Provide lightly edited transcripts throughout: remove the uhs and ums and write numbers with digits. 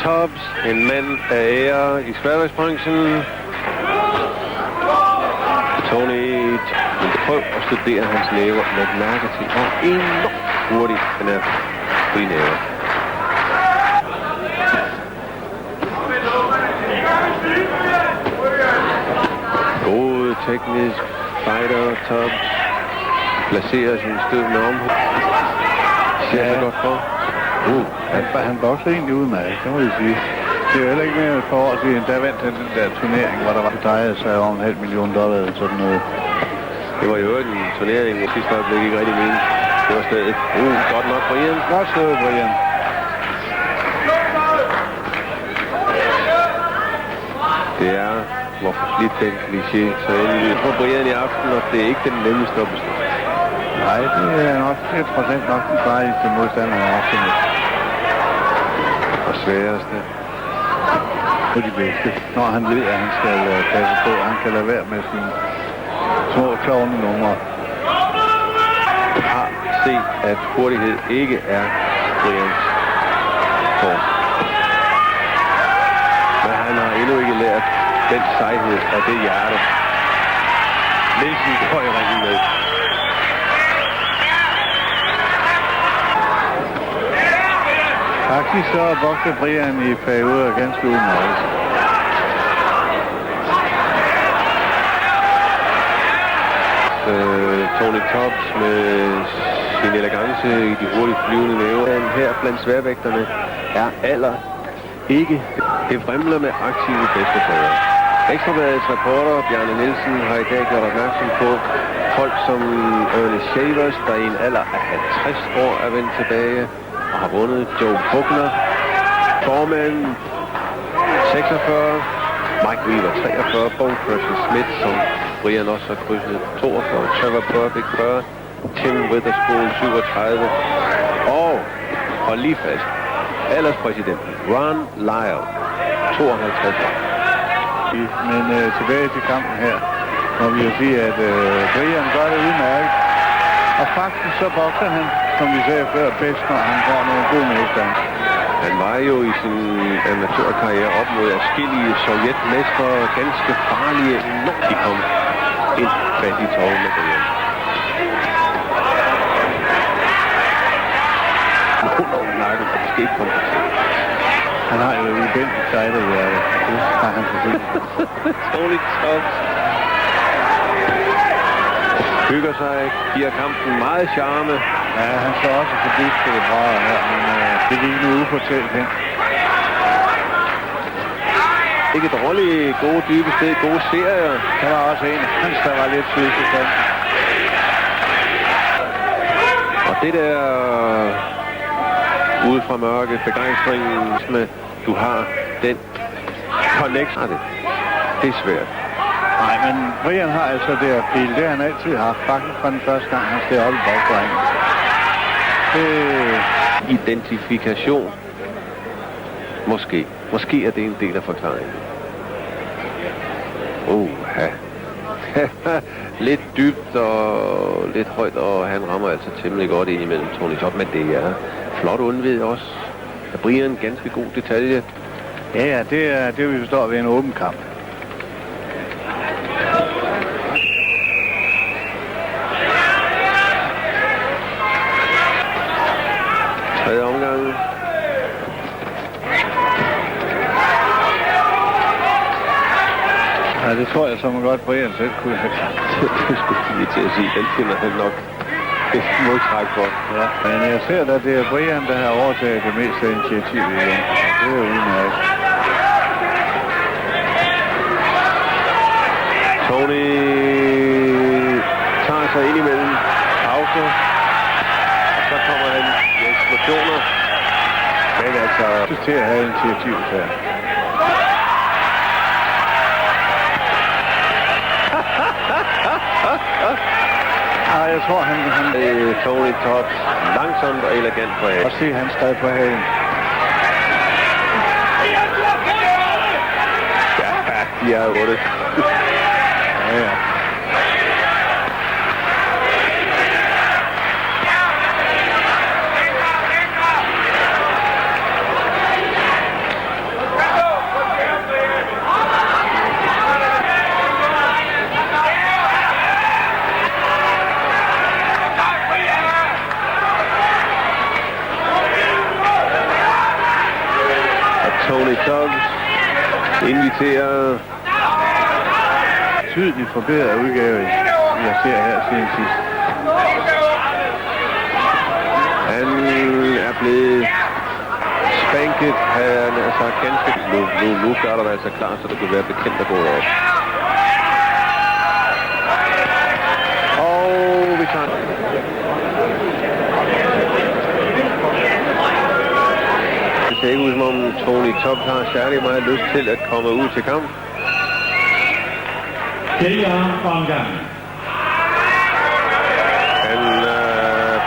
Tobbs, en mand af ære i sværvægtsbranchen. Tony, prøv at studere hans næver. Læg mærke til, hvor enormt hurtigt han er på de næver. God teknisk fighter, Tobbs. Placerer sin stød med omhu. Ser det godt for. Han bokser egentlig udmærket, kan man jo sige. Det er jo heller ikke mere et par år siden, der vandt han den der turnering, hvor der var drejet sig over $500.000 eller sådan noget. Det var jo en turnering, i sidste øjeblik ikke rigtig mente. Det var stedet. Godt nok, Brian. Godt stået, Brian. Det er, hvor forslidt den kliché. Så jeg tror, Brian i aften, og det er ikke den nemmeste at bestå. Nej, det er nok 1% nok den farligste modstander, jeg har haft med. Og sværeste. På de bedste. Når han ved, at han skal passe på, han kan lade være med sine små klovne numre. Har set, at hurtighed ikke er Brians form. Men han har endnu ikke lært den sejhed og det hjerte. Nielsen går i ringen med. Faktisk så bokser Brian i perioder ganske udmærket. Tony Tobbs med sin elegance i de hurtigt flyvende næver. Her blandt sværvægterne er alder ikke. Det vrimler med aktive bedsteplader. Ekstrabladets reporter Bjarne Nielsen har i dag gjort opmærksom på folk som Ernie Shavers, der i en alder af 50 år er vendt tilbage og har vundet. Joe Buckner, Foreman 46, Mike Weaver 43, Bo Crusher Smith, som Brian også har krydset 42, Trevor Burbick 40, Tim Witherspoon 37 og hold lige fast, alderspræsidenten Ron Lyle 52 år. Men tilbage til kampen her, må vi jo sige, at Brian gør det udmærket. Og faktisk så bokser han, som vi sagde før, bedst, når han får nogle gode modstand. Han var jo i sin amatørkarriere op mod adskillige sovjetmestre, ganske farlige, når de kom ind bag de tårne med Brian. Under nakken, og det skal ikke komme til. Han har jo ubendigt sejlet, ja. Det har han selvfølgelig. Tony Tobbs bygger sig, giver kampen meget charme. Ja, han står også forbi til det bra her, men det gik nu ufortalt hen. Ikke dårlige, gode dybe sted, gode serier. Der var også en, hans der var lidt syd til kanten. Og det der ude fra mørke, begejstringen med, du har den connection. Det er svært. Nej, men Brian har altså det appeal, det har han altid haft, faktisk fra den første gang, han stod op i bokringen. Identifikation. Måske er det en del af forklaringen. Lidt dybt og lidt højt, og han rammer altså temmelig godt ind imellem Tony Tobbs, men det er flot undved også. Der Brian en ganske god detalje. Ja, det er det, vi forstår ved en åben kamp. Tredje omgang. Ja, det tror jeg som godt Brian selv kunne have. Det skulle jeg til at sige. Den finder han nok et modtræk for. Ja, men jeg ser da, det er Brian, der har overtaget det meste af initiativet igen. Det er jo udmærket. Tony tager sig ind imellem pauser. Og så kommer han i eksplosioner. Men altså, til at have initiativet her. Jeg tror, han Tony Tobbs langsomt og elegant på hagen. Og se, han stadig på hagen. Ja, de er 8. Ja. inviterer tydeligt forbedret udgave, jeg ser her siden sidst. Han er blevet spanket, han er sagt ganske. Nu gør der altså klar, så det kunne være bekendt at gå op. Og vi tager det ser ikke ud som om Tony Top har særlig meget lyst til at komme ud til kamp. Han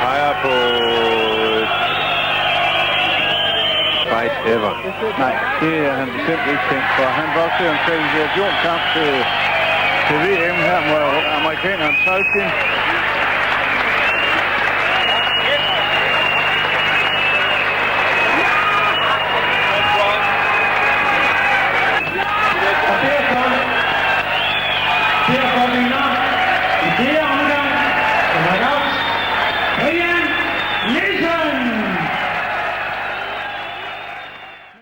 peger på fight ever. Nej, det er han bestemt ikke tænkt for. Han boksede en kvalifikationskamp til VM her mod amerikaneren Tolkien.